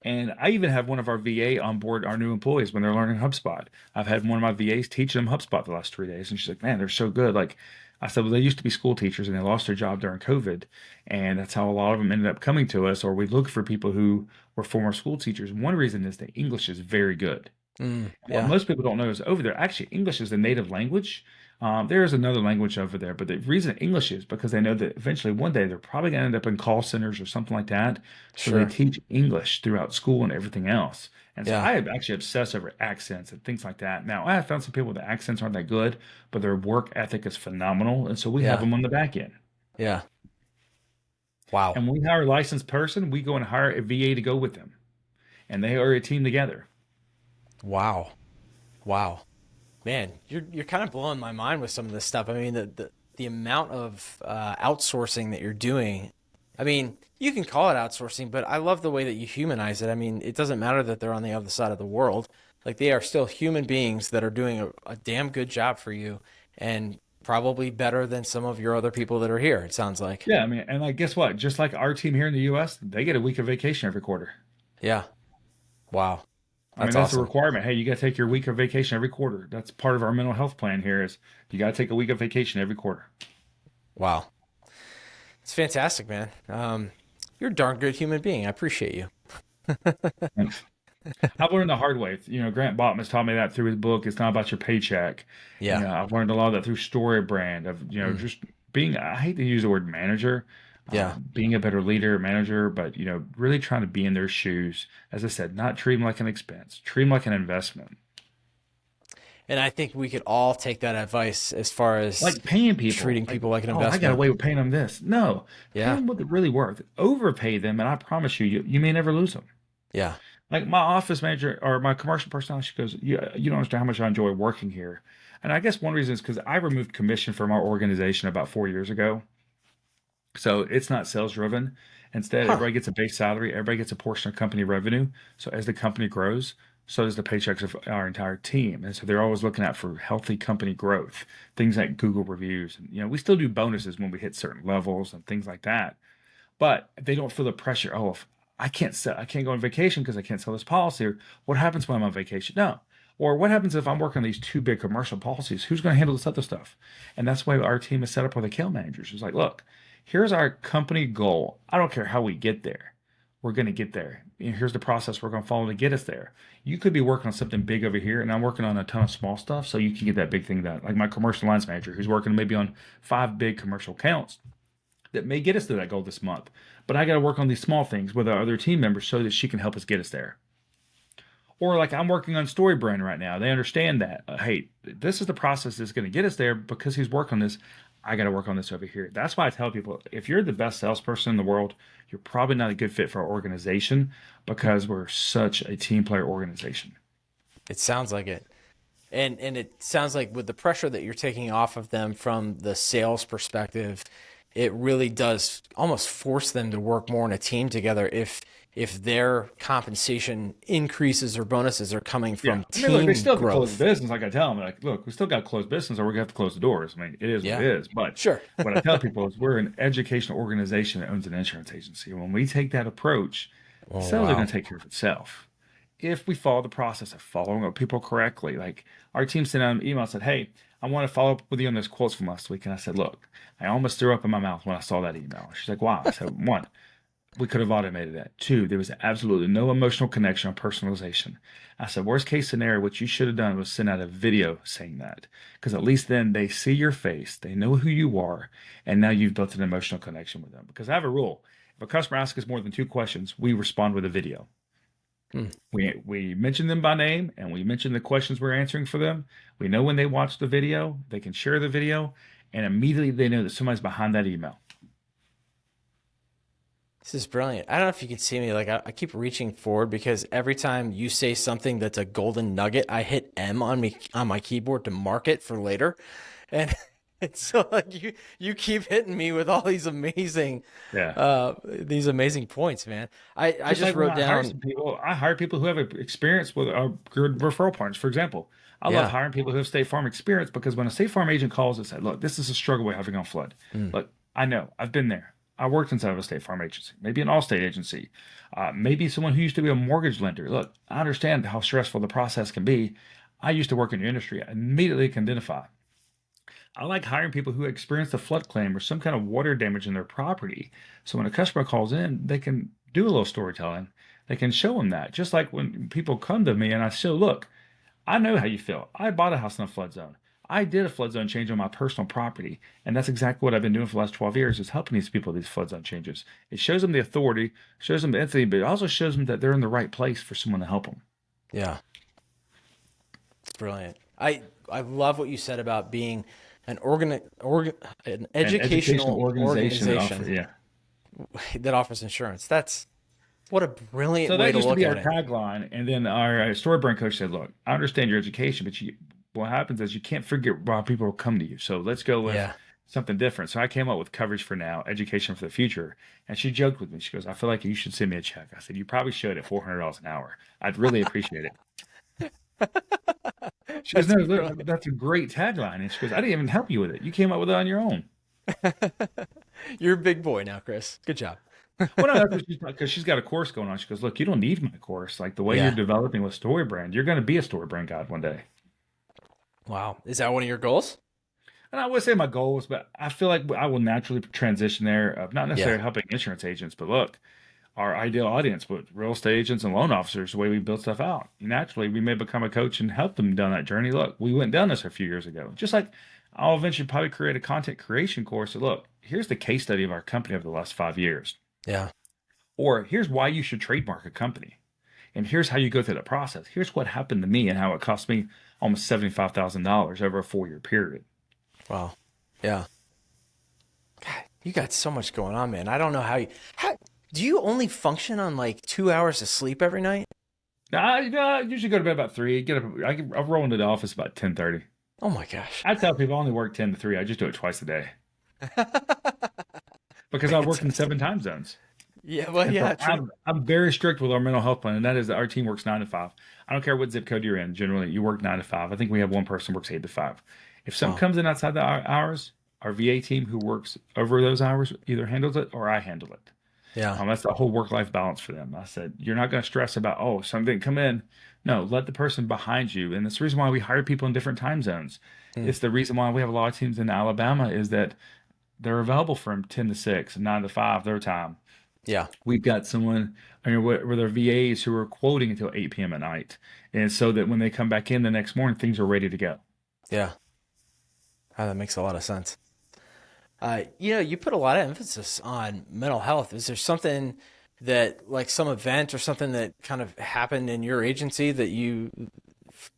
And I even have one of our VA on board our new employees when they're learning HubSpot. I've had one of my VAs teaching them HubSpot the last 3 days, and she's like, "Man, they're so good." Like I said, well, they used to be school teachers and they lost their job during COVID, and that's how a lot of them ended up coming to us. Or we look for people who were former school teachers. One reason is that English is very good. Mm. And what Yeah. most people don't know is over there, actually, English is the native language. There is another language over there, but the reason English is because they know that eventually one day they're probably going to end up in call centers or something like that. So they Sure. teach English throughout school and everything else. And so Yeah. I am actually obsessed over accents and things like that. Now, I have found some people with the accents aren't that good, but their work ethic is phenomenal. And so we have Yeah. them on the back end. Yeah. Wow. And when we hire a licensed person, we go and hire a VA to go with them. And they are a team together. Wow. Wow. Man, you're kind of blowing my mind with some of this stuff. I mean, the amount of outsourcing that you're doing. I mean, you can call it outsourcing, but I love the way that you humanize it. I mean, it doesn't matter that they're on the other side of the world. Like they are still human beings that are doing a damn good job for you and probably better than some of your other people that are here, it sounds like. Yeah, I mean, and like, guess what? Just like our team here in the US, they get a week of vacation every quarter. Yeah. Wow. I mean, That's that's a awesome. requirement. Hey, you got to take your week of vacation every quarter. That's part of our mental health plan here is you got to take a week of vacation every quarter. Wow. It's fantastic, man. You're a darn good human being. I appreciate you. Thanks. I've learned the hard way. Grant Botman has taught me that through his book. It's not about your paycheck. Yeah. I've learned a lot of that through Story Brand of, Mm. just being, I hate to use the word manager, Yeah. being a better leader, manager, but, really trying to be in their shoes. As I said, not treat them like an expense, treat them like an investment. And I think we could all take that advice as far as Like paying people. treating Like, people like an oh, I got investment. away with paying them this. No, pay Yeah. them what they're really worth. Overpay them, and I promise you, you may never lose them. Yeah. Like my office manager or my commercial personnel, she goes, you don't understand how much I enjoy working here. And I guess one reason is because I removed commission from our organization about 4 years ago. So it's not sales driven. Instead, Huh. everybody gets a base salary, everybody gets a portion of company revenue. So as the company grows, so does the paychecks of our entire team. And so they're always looking out for healthy company growth, things like Google reviews. And, we still do bonuses when we hit certain levels and things like that. But they don't feel the pressure. Oh, if I can't go on vacation because I can't sell this policy. Or what happens when I'm on vacation? No. Or what happens if I'm working on these two big commercial policies? Who's going to handle this other stuff? And that's why our team is set up with account managers. It's like, look, here's our company goal. I don't care how we get there. We're going to get there. And here's the process we're going to follow to get us there. You could be working on something big over here, and I'm working on a ton of small stuff, so you can get that big thing done. Like my commercial lines manager, who's working maybe on 5 big commercial accounts that may get us to that goal this month. But I got to work on these small things with our other team members so that she can help us get us there. Or like I'm working on Story Brand right now. They understand that, hey, this is the process that's going to get us there because he's working on this. I got to work on this over here. That's why I tell people if you're the best salesperson in the world, you're probably not a good fit for our organization because we're such a team player organization. It sounds like it. And it sounds like with the pressure that you're taking off of them from the sales perspective, it really does almost force them to work more in a team together if their compensation increases or bonuses are coming Yeah. from I mean, look, they team still have to close growth. business. Like I tell them, like, look, we still got to close business or we're going to have to close the doors. I mean, it is what it Yeah, is. But sure. what I tell people is we're an educational organization that owns an insurance agency. When we take that approach, Oh, sales are going wow. to take care of itself. If we follow the process of following up people correctly, like our team sent out an email and said, hey, I want to follow up with you on those quotes from last week. And I said, look, I almost threw up in my mouth when I saw that email. She's like, wow. I said, one, we could have automated that. Two, there was absolutely no emotional connection or personalization. I said, worst case scenario, what you should have done was send out a video saying that. Because at least then they see your face, they know who you are, and now you've built an emotional connection with them. Because I have a rule. If a customer asks us more than two questions, we respond with a video. Hmm. We mention them by name and we mention the questions we're answering for them. We know when they watch the video, they can share the video, and immediately they know that somebody's behind that email. This is brilliant. I don't know if you can see me. Like I keep reaching forward because every time you say something that's a golden nugget, I hit M on me on my keyboard to mark it for later. And it's so like you keep hitting me with all Yeah. these amazing points, man. I Just just like when wrote I hire down, some people, I hire people who have experience with good referral partners. For example, I love yeah. hiring people who have State Farm experience because when a State Farm agent calls and says, look, this is a struggle we're having on flood. Mm, Look, I know, I've been there. I worked inside of a State Farm agency, maybe an Allstate agency, maybe someone who used to be a mortgage lender. Look, I understand how stressful the process can be. I used to work in your industry. I immediately can identify. I like hiring people who experience a flood claim or some kind of water damage in their property. So when a customer calls in, they can do a little storytelling. They can show them that. Just like when people come to me and I say, look, I know how you feel. I bought a house in a flood zone. I did a flood zone change on my personal property. And that's exactly what I've been doing for the last 12 years is helping these people with these flood zone changes. It shows them the authority, shows them the empathy, but it also shows them that they're in the right place for someone to help them. yeah. It's brilliant. I love what you said about being an An educational educational organization that offer, organization yeah. that offers insurance. That's what a brilliant So way that to used to look be our at it. tagline. And then our story brand coach said, look, I understand your education, but what happens is you can't figure why people will come to you. So let's go with Yeah. something different. So I came up with coverage for now, education for the future. And she joked with me. She goes, I feel like you should send me a check. I said, you probably should at $400 an hour. I'd really appreciate it. She goes, That's no, look, brilliant. that's a great tagline. And she goes, I didn't even help you with it. You came up with it on your own. You're a big boy now, Chris. Good job. Well, no, that's what she's because she's got a course going on. She goes, look, you don't need my course. Like the way you're Yeah. developing with StoryBrand, you're going to be a StoryBrand guide one day. Wow. Is that one of your goals? And I would say my goals, but I feel like I will naturally transition there of not Yeah. necessarily helping insurance agents, but look, our ideal audience with real estate agents and loan officers, the way we build stuff out. Naturally, we may become a coach and help them down that journey. Look, we went down this a few years ago. Just like I'll eventually probably create a content creation course. So look, here's the case study of our company over the last 5 years. Yeah. Or here's why you should trademark a company. And here's how you go through the process. Here's what happened to me and how it cost me almost $75,000 over a 4 year period. Wow. Yeah. God, you got so much going on, man. I don't know how do you only function on like 2 hours of sleep every night? I usually go to bed about 3. Get up. I roll into the office about 10:30. Oh my gosh. I tell people I only work 10 to 3. I just do it twice a day because I work in Fantastic. 7 time zones. Yeah, well, And so yeah, true. I'm very strict with our mental health plan, and that is that our team works 9 to 5. I don't care what zip code you're in. Generally, you work 9 to 5. I think we have one person who works 8 to 5. If something Wow. comes in outside the hours, our VA team who works over those hours either handles it or I handle it. Yeah. That's the whole work-life balance for them. I said, you're not going to stress about, oh, something didn't come in. No, let the person behind you. And that's the reason why we hire people in different time zones. Hmm. It's the reason why we have a lot of teams in Alabama is that they're available from 10 to 6 and 9 to 5 their time. Yeah. We've got someone, I mean, where they're VAs who are quoting until 8 p.m. at night. And so that when they come back in the next morning, things are ready to go. Yeah. Oh, that makes a lot of sense. You put a lot of emphasis on mental health. Is there something that, like some event or something that kind of happened in your agency that you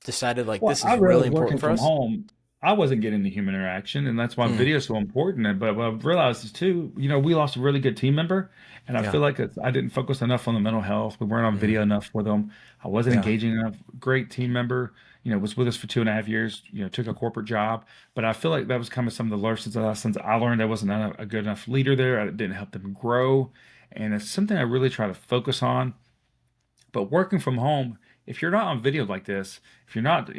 decided like Well, this I is really realized working important for from us? home, I wasn't getting the human interaction, and that's why Mm, video is so important. And but what I've realized is too, we lost a really good team member, and I yeah. feel like I didn't focus enough on the mental health. We weren't on Mm, video enough with them. I wasn't yeah. engaging enough. Great team member, was with us for 2.5 years. Took a corporate job, but I feel like that was kind of some of the lessons I learned. I wasn't a good enough leader there. I didn't help them grow, and it's something I really try to focus on. But working from home, if you're not on video like this, if you're not,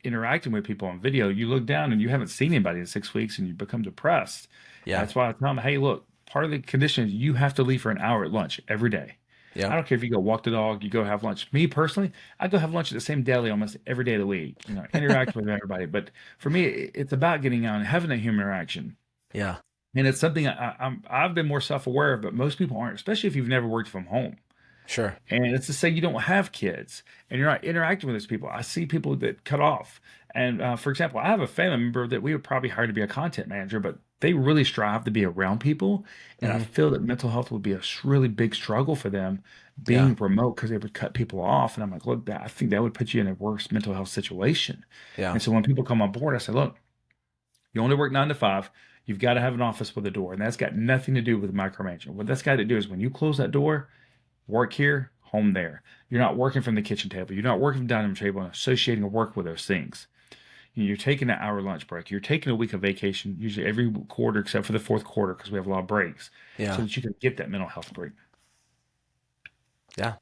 interacting with people on video, you look down and you haven't seen anybody in 6 weeks and you become depressed. Yeah. That's why I tell them, hey, look, part of the condition is you have to leave for an hour at lunch every day. Yeah. I don't care if you go walk the dog, you go have lunch. Me personally, I go have lunch at the same deli almost every day of the week, interact with everybody. But for me, it's about getting out and having a human interaction. Yeah. And it's something I've been more self-aware of, but most people aren't, especially if you've never worked from home. Sure. And it's to say you don't have kids and you're not interacting with those people. I see people that cut off. And for example, I have a family member that we would probably hire to be a content manager, but they really strive to be around people. And I Hmm. feel that mental health would be a really big struggle for them Yeah. being remote because they would cut people off. And I'm like, look, I think that would put you in a worse mental health situation. Yeah. And so when people come on board, I say, look, you only work 9 to 5. You've got to have an office with a door. And that's got nothing to do with micromanaging. What that's got to do is when you close that door, work here, home there. You're not working from the kitchen table. You're not working from the dining room table and associating a work with those things. You're taking an hour lunch break. You're taking a week of vacation, usually every quarter except for the fourth quarter because we have a lot of breaks, so Yeah. that you can get that mental health break. Yeah.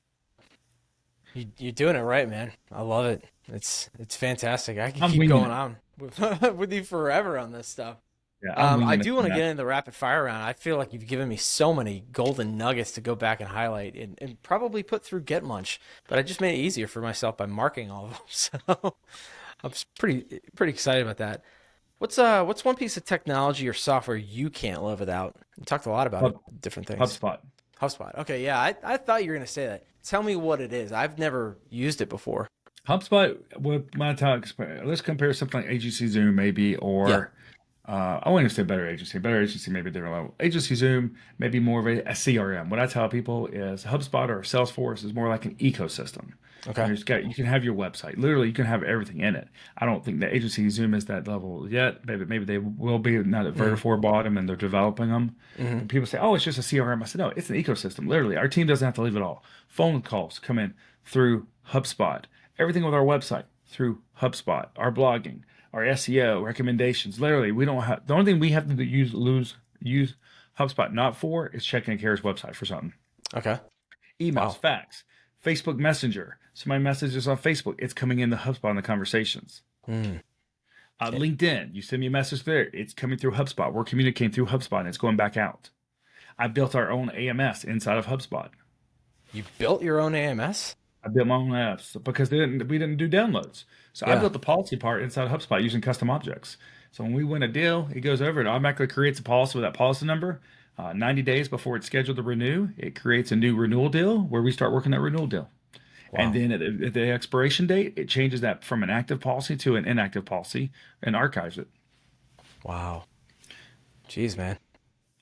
You're doing it right, man. I love it. It's fantastic. I can I'm keep winging going it. on with with you forever on this stuff. Yeah, I'm I winging it do on want to that. get into the rapid fire round. I feel like you've given me so many golden nuggets to go back and highlight and probably put through Get Munch, but I just made it easier for myself by marking all of them. So I'm pretty excited about that. What's one piece of technology or software you can't live without? You talked a lot about it, Hub, different things. HubSpot. HubSpot. Okay, yeah, I thought you were gonna say that. Tell me what it is. I've never used it before. HubSpot, with my time, let's compare something like Agency Zoom maybe, Yeah. or I wouldn't even say better agency. Better agency maybe a different level. Agency Zoom maybe more of a CRM. What I tell people is HubSpot or Salesforce is more like an ecosystem. Okay. You can have your website. Literally, you can have everything in it. I don't think that Agency Zoom is that level yet. Maybe they will be now that Mm-hmm. Vertafore bought them and they're developing them. Mm-hmm. But people say, "Oh, it's just a CRM." I said, "No, it's an ecosystem. Literally, our team doesn't have to leave it all. Phone calls come in through HubSpot. Everything with our website through HubSpot. Our blogging, our SEO recommendations. Literally, we don't have the only thing we have to use HubSpot not for is checking a carrier's website for something. Okay. Emails, Wow. fax, Facebook Messenger. Somebody messages on Facebook, it's coming in the HubSpot in the conversations. Mm. LinkedIn, you send me a message there, it's coming through HubSpot. We're communicating through HubSpot and it's going back out. I built our own AMS inside of HubSpot. You built your own AMS? I built my own apps because we didn't do downloads. So I Yeah. built the policy part inside of HubSpot using custom objects. So when we win a deal, it goes over, it automatically creates a policy with that policy number. 90 days before it's scheduled to renew, it creates a new renewal deal where we start working that renewal deal. And Wow. then at the expiration date, it changes that from an active policy to an inactive policy and archives it. Wow. Jeez, man.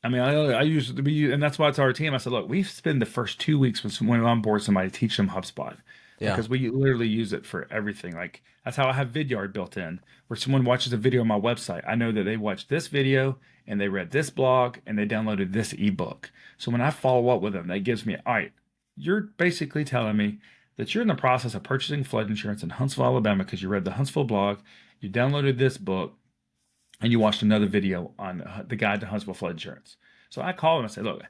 I mean, I use and that's why it's our team. I said, look, we spend the first 2 weeks when we onboard somebody, teach them HubSpot Yeah. because we literally use it for everything. Like that's how I have Vidyard built in, where someone watches a video on my website. I know that they watched this video and they read this blog and they downloaded this ebook. So when I follow up with them, that gives me, all right, you're basically telling me that you're in the process of purchasing flood insurance in Huntsville, Alabama, because you read the Huntsville blog, you downloaded this book, and you watched another video on the guide to Huntsville flood insurance. So I call them and say, look,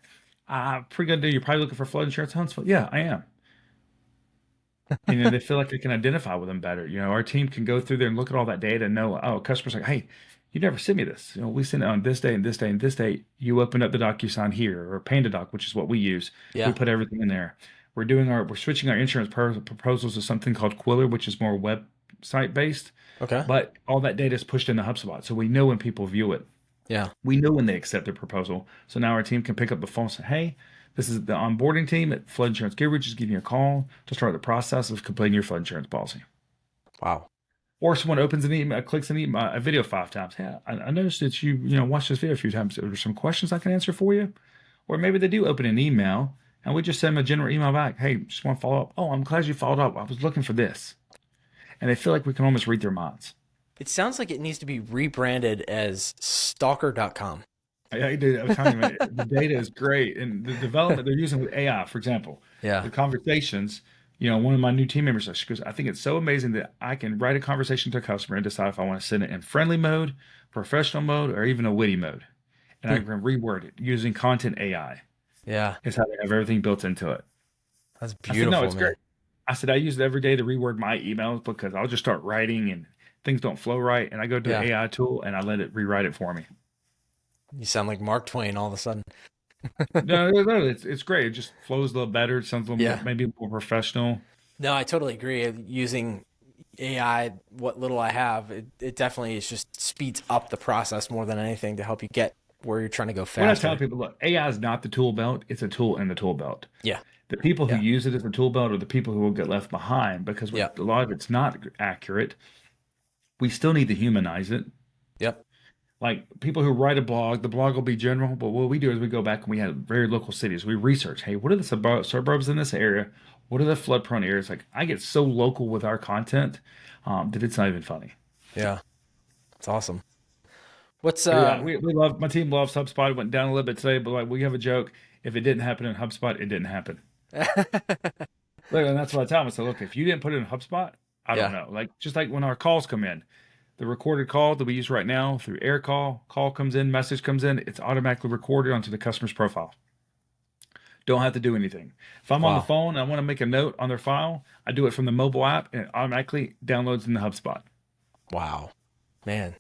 pretty good day. You're probably looking for flood insurance in Huntsville. Yeah, I am. They feel like they can identify with them better. Our team can go through there and look at all that data and know, oh, customers like, hey, you never sent me this. We sent it on this day and this day and this day. You open up the DocuSign here or PandaDoc, which is what we use. We Yeah. put everything in there. We're switching our insurance proposals to something called Quiller, which is more website based. Okay. But all that data is pushed into HubSpot, so we know when people view it. Yeah. We know when they accept the proposal. So now our team can pick up the phone and say, hey, this is the onboarding team at Flood Insurance Guru. Just give you a call to start the process of completing your flood insurance policy. Wow. Or someone opens an email, clicks a video 5 times. Yeah, I noticed that you watched this video a few times. Are there some questions I can answer for you? Or maybe they do open an email and we just send them a general email back. Hey, just want to follow up. Oh, I'm glad you followed up. I was looking for this. And they feel like we can almost read their minds. It sounds like it needs to be rebranded as stalker.com. I did. I was telling you, man, the data is great, and the development they're using with AI, for example, Yeah. the conversations. One of my new team members, she goes, "I think it's so amazing that I can write a conversation to a customer and decide if I want to send it in friendly mode, professional mode, or even a witty mode, and I Hmm. can reword it using content AI. Yeah. It's how they have everything built into it." That's I said, "No, beautiful, it's man. great." I said, "I use it every day to reword my emails because I'll just start writing and things don't flow right, and I go to the Yeah. AI tool and I let it rewrite it for me." You sound like Mark Twain all of a sudden. No, it's great. It just flows a little better. It sounds a little more, Yeah. maybe more professional. No, I totally agree. Using AI, what little I have, it definitely is just speeds up the process more than anything to help you get where you're trying to go What I tell faster. people, look, AI is not the tool belt. It's a tool in the tool belt. Yeah. The people who Yeah. use it as a tool belt are the people who will get left behind because Yeah. a lot of it's not accurate. We still need to humanize it. Yep. Like people who write a blog, the blog will be general, but what we do is we go back and we have very local cities. We research, hey, what are the suburbs in this area? What are the flood prone areas? Like I get so local with our content that it's not even funny. Yeah. It's awesome. What's But yeah, we love my team loves HubSpot. It went down a little bit today, but like we have a joke. If it didn't happen in HubSpot, it didn't happen. Look, and that's what I tell them. I said, look, if you didn't put it in HubSpot, I don't Yeah. know. Like just like when our calls come in, the recorded call that we use right now through air call comes in, message comes in, it's automatically recorded onto the customer's profile. Don't have to do anything. If I'm on the Wow. phone and I want to make a note on their file, I do it from the mobile app and it automatically downloads in the HubSpot. Wow. Man,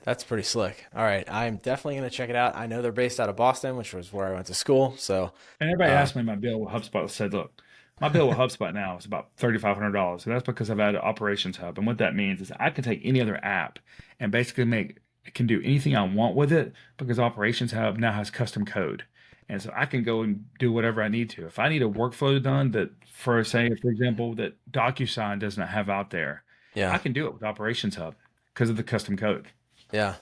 that's pretty slick. All right. I'm definitely going to check it out. I know they're based out of Boston, which was where I went to school. So, And everybody uh, asked me my bill with HubSpot. I said, look, my bill with HubSpot now is about $3,500. And that's because I've added Operations Hub. And what that means is I can take any other app and basically can do anything I want with it because Operations Hub now has custom code. And so I can go and do whatever I need to. If I need a workflow done that, for example, that DocuSign does not have out there, I yeah. can do it with Operations Hub because of the custom code. Yeah.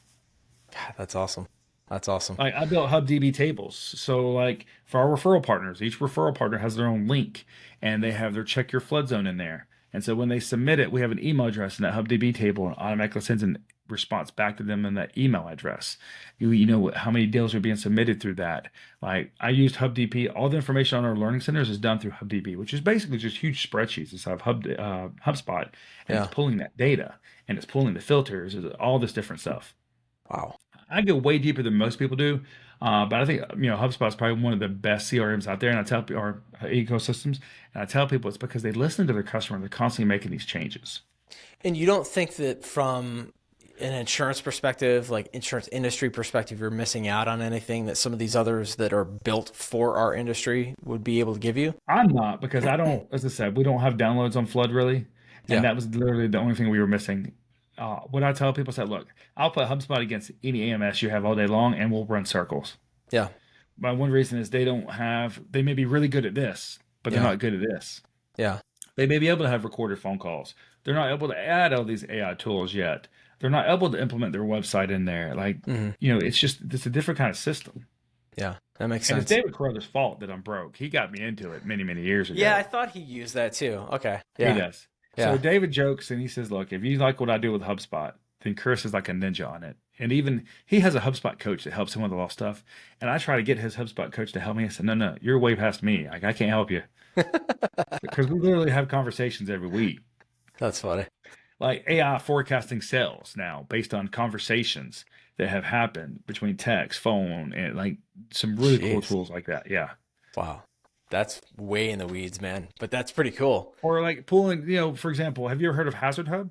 God, that's awesome. That's awesome. Like I built HubDB tables. So like for our referral partners, each referral partner has their own link and they have their check your flood zone in there. And so when they submit it, we have an email address in that HubDB table and automatically sends a response back to them in that email address. You know how many deals are being submitted through that. Like I used HubDB. All the information on our learning centers is done through HubDB, which is basically just huge spreadsheets inside of HubSpot, and it's Yeah. pulling that data and it's pulling the filters, all this different stuff. Wow. I go way deeper than most people do, but I think HubSpot is probably one of the best CRMs out there, and I tell people our ecosystems, and I tell people it's because they listen to their customer. They're constantly making these changes. And you don't think that from an insurance perspective, like insurance industry perspective, you're missing out on anything that some of these others that are built for our industry would be able to give you? I'm not because I don't, as I said, we don't have downloads on Flood really, and Yeah. that was literally the only thing we were missing. What I tell people is that look, I'll put HubSpot against any AMS you have all day long, and we'll run circles. Yeah. But one reason is they may be really good at this, but they're Yeah. not good at this. Yeah. They may be able to have recorded phone calls. They're not able to add all these AI tools yet. They're not able to implement their website in there. Hmm. It's a different kind of system. Yeah. That makes And it's sense. David Carruthers' fault that I'm broke. He got me into it many, many years Yeah, I ago. thought he used that too. Okay. He Yeah. does. So Yeah. David jokes and he says, look, if you like what I do with HubSpot, then Chris is like a ninja on it. And even he has a HubSpot coach that helps him with a lot of stuff. And I try to get his HubSpot coach to help me. I said, no, you're way past me. Like, I can't help you. Because we literally have conversations every week. That's funny. Like AI forecasting sales now based on conversations that have happened between text, phone, and like some really cool Jeez. tools like that. Yeah. Wow. That's way in the weeds, man. But that's pretty cool. Or like pulling, for example, have you ever heard of Hazard Hub?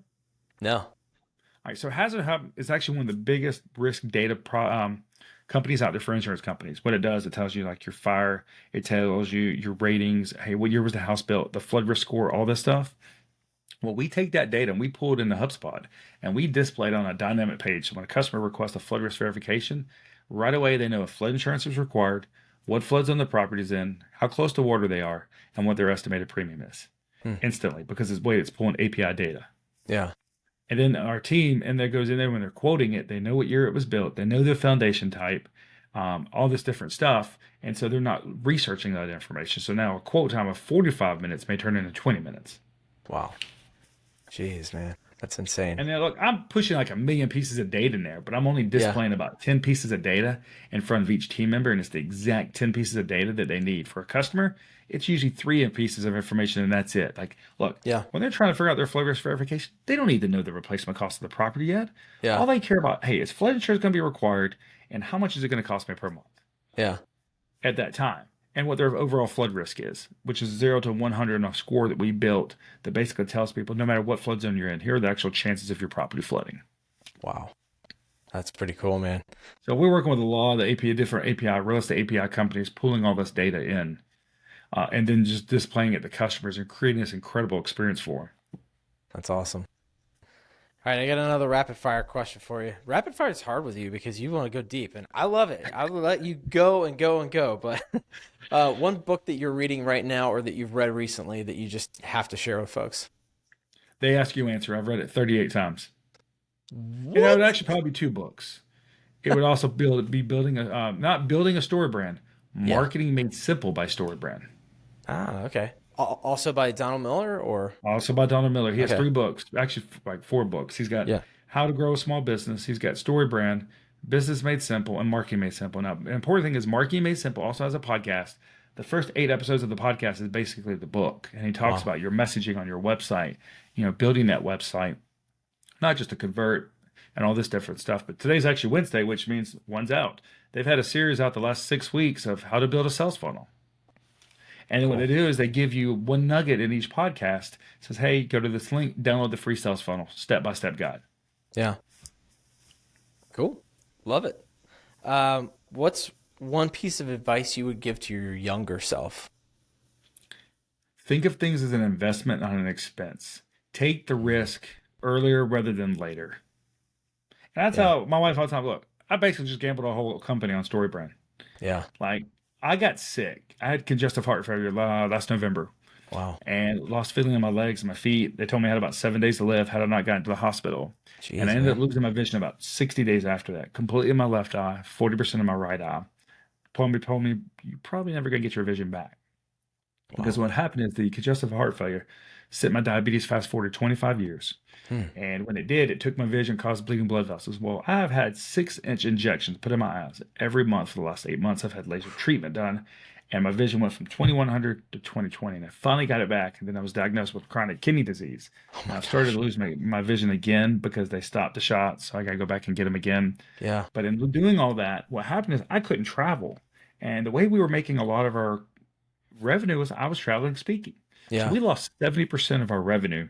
No. All right, so Hazard Hub is actually one of the biggest risk data companies out there for insurance companies. What it does, it tells you like your fire, it tells you your ratings, hey, what year was the house built, the flood risk score, all this stuff. Well, we take that data and we pull it into HubSpot and we display it on a dynamic page. So when a customer requests a flood risk verification, right away they know if flood insurance is required, what flood zone the property's in, how close to water they are, and what their estimated premium is Hmm. instantly because it's pulling API data. Yeah. And then our team, and that goes in there when they're quoting it, they know what year it was built, they know the foundation type, all this different stuff. And so they're not researching that information. So now a quote time of 45 minutes may turn into 20 minutes. Wow. Jeez, man. That's insane. And then look, I'm pushing like a million pieces of data in there, but I'm only Yeah. displaying about 10 pieces of data in front of each team member, and it's the exact 10 pieces of data that they need. For a customer, it's usually three pieces of information, and that's it. Like, look, Yeah. when they're trying to figure out their flood risk verification, they don't need to know the replacement cost of the property yet. Yeah. All they care about, hey, is flood insurance going to be required, and how much is it going to cost me per month Yeah. at that time? And what their overall flood risk is, which is 0 to 100 on a score that we built that basically tells people no matter what flood zone you're in, here are the actual chances of your property flooding. Wow. That's pretty cool, man. So we're working with a lot of the API, different API, real estate API companies, pulling all this data in, and then just displaying it to customers and creating this incredible experience for That's awesome. All right, I got another rapid fire question for you. Rapid fire is hard with you because you want to go deep, and I love it. I will let you go and go and go. But one book that you're reading right now or that you've read recently that you just have to share with folks. them. They ask you answer. I've read it 38 times. And that would What? actually probably be two books. It would also be building a not building a story brand, Yeah. marketing made simple by story brand. Ah, okay. Also by Donald Miller or Also by Donald Miller. He has okay. three books, actually like four books. He's got Yeah. How to Grow a Small Business. He's got Story Brand, Business Made Simple, and Marketing Made Simple. Now, the important thing is Marketing Made Simple also has a podcast. The first 8 episodes of the podcast is basically the book, and he talks Wow. about your messaging on your website, building that website, not just to convert and all this different stuff. But today's actually Wednesday, which means one's out. They've had a series out the last 6 weeks of how to build a sales funnel. And then what they Cool. do is they give you one nugget in each podcast. It says, hey, go to this link, download the free sales funnel, step-by-step guide. Yeah. Cool. Love it. What's one piece of advice you would give to your younger self? Think of things as an investment, not an expense. Take the Mm, risk earlier rather than later. And that's yeah. how my wife all the time, look, I basically just gambled a whole company on StoryBrand. Yeah. Like, I got sick. I had congestive heart failure last November Wow. and lost feeling in my legs and my feet. They told me I had about 7 days to live had I not gotten to the hospital. And I Jeez, ended man. up losing my vision about 60 days after that, completely in my left eye, 40% in my right eye. Told me, you're probably never going to get your vision back. Because Wow. what happened is the congestive heart failure sent my diabetes fast forward 25 years. Hmm. And when it did, it took my vision, caused bleeding blood vessels. Well, I've had 6-inch injections put in my eyes every month for the last 8 months. I've had laser treatment done, and my vision went from 2100 to 2020. And I finally got it back. And then I was diagnosed with chronic kidney disease. Oh And my I started gosh. to lose my vision again because they stopped the shots. So I got to go back and get them again. Yeah. But in doing all that, what happened is I couldn't travel. And the way we were making a lot of our revenue was I was traveling speaking. So Yeah. we lost 70% of our revenue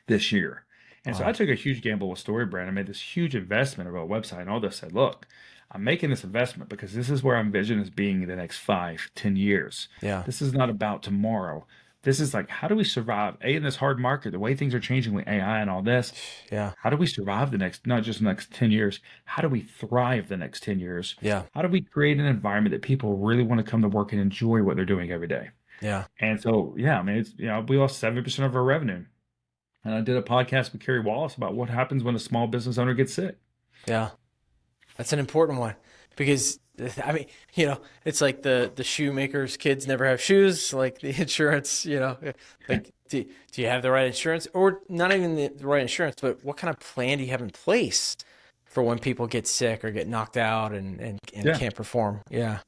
this year. And so I Wow. took a huge gamble with StoryBrand. I made this huge investment of a website and all this. I said, look, I'm making this investment because this is where I'm vision as being in the next 5, 10 years. Yeah. This is not about tomorrow. This is like, how do we survive? In this hard market, the way things are changing with AI and all this, Yeah. how do we survive the next, not just the next 10 years? How do we thrive the next 10 years? Yeah. How do we create an environment that people really want to come to work and enjoy what they're doing every day? Yeah. And so, yeah, I mean, we lost 70% of our revenue. And I did a podcast with Kerry Wallace about what happens when a small business owner gets sick. Yeah. That's an important one because I mean, it's like the shoemaker's kids never have shoes, like the insurance, like do you have the right insurance or not even the right insurance, but what kind of plan do you have in place for when people get sick or get knocked out and Yeah. can't perform? Yeah.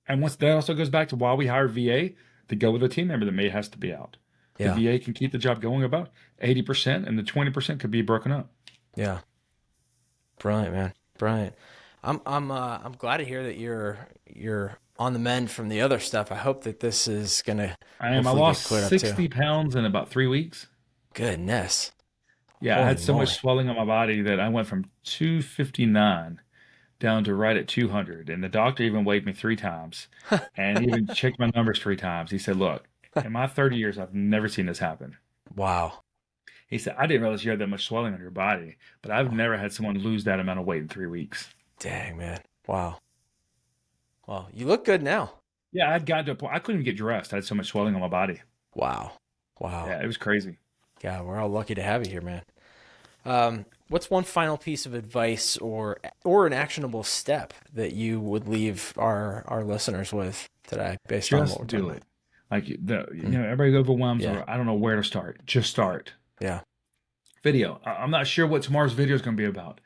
And once that also goes back to why we hire VA to go with a team member that may has to be out. The Yeah. VA can keep the job going about 80%, and the 20% could be broken up. Yeah. Brilliant, man. Brilliant. I'm glad to hear that you're on the mend from the other stuff. I hope that this is gonna I hopefully get lost cleared up too. 60 pounds in about 3 weeks. Goodness. Yeah, I Holy had so much moly. swelling on my body that I went from 259 down to right at 200. And the doctor even weighed me 3 times and he even checked my numbers 3 times. He said, look, in my 30 years, I've never seen this happen. Wow. He said, I didn't realize you had that much swelling on your body, but I've Oh, never had someone lose that amount of weight in 3 weeks. dang, man. Wow. Well, you look good now. Yeah, I'd gotten to a point, I couldn't even get dressed. I had so much swelling on my body. Wow. Wow. Yeah, it was crazy. Yeah, we're all lucky to have you here, man. What's one final piece of advice or an actionable step that you would leave our listeners with today based on what we're Just talking do about? it. Like Mm, everybody overwhelms yeah. or I don't know where to start. Just start. Yeah. Video. I'm not sure what tomorrow's video is going to be about.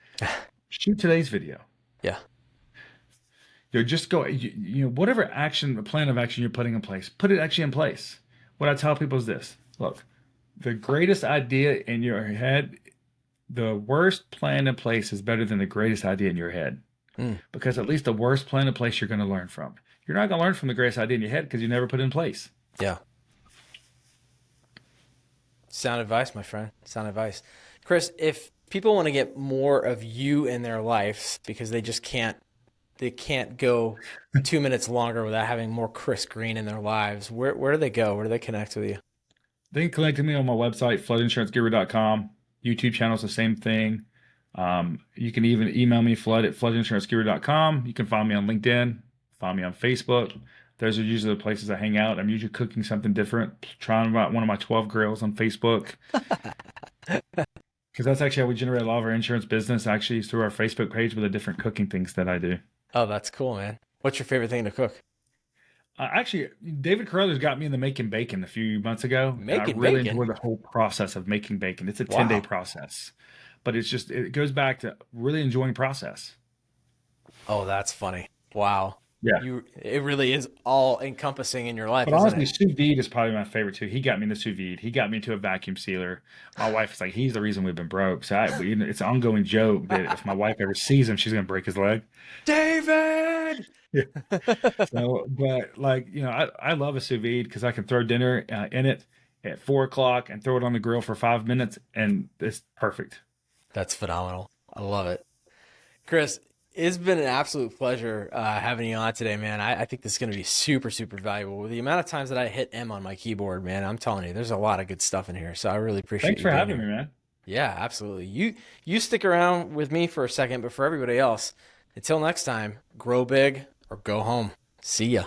Shoot today's video. Yeah. Just go, whatever plan of action you're putting in place, put it actually in place. What I tell people is this: look, the greatest idea in your head, the worst plan in place is better than the greatest idea in your head. Because at least the worst plan in place you're going to learn from. You're not going to learn from the greatest idea in your head because you never put it in place. Yeah. Sound advice, my friend. Sound advice. Chris, if people want to get more of you in their lives because they just can't go 2 minutes longer without having more Chris Greene in their lives, where do they go? Where do they connect with you? They can connect with me on my website, floodinsuranceguru.com. YouTube channel's the same thing. You can even email me, flood@floodinsuranceguru.com. You can find me on LinkedIn, find me on Facebook. Those are usually the places I hang out. I'm usually cooking something different, trying out one of my 12 grills on Facebook. Because that's actually how we generate a lot of our insurance business, actually, is through our Facebook page with the different cooking things that I do. Oh, that's cool, man. What's your favorite thing to cook? Actually, David Carruthers got me into making bacon a few months ago. Making I really bacon? enjoy the whole process of making bacon. It's a 10-day process. But it goes back to really enjoying process. Oh, that's funny. Wow. Yeah. It really is all encompassing in your life, But isn't honestly, it? sous vide is probably my favorite too. He got me into sous vide. He got me into a vacuum sealer. My wife is like, he's the reason we've been broke. So it's an ongoing joke that if my wife ever sees him, she's going to break his leg. David! Yeah. So, but I love a sous vide because I can throw dinner in it at 4 o'clock and throw it on the grill for 5 minutes, and it's perfect. That's phenomenal. I love it. Chris, it's been an absolute pleasure having you on today, man. I think this is going to be super, super valuable. With the amount of times that I hit M on my keyboard, man, I'm telling you, there's a lot of good stuff in here. So I really appreciate Thanks you for being having here. me, man. Yeah, absolutely. You stick around with me for a second, but for everybody else, until next time, grow big or go home. See ya.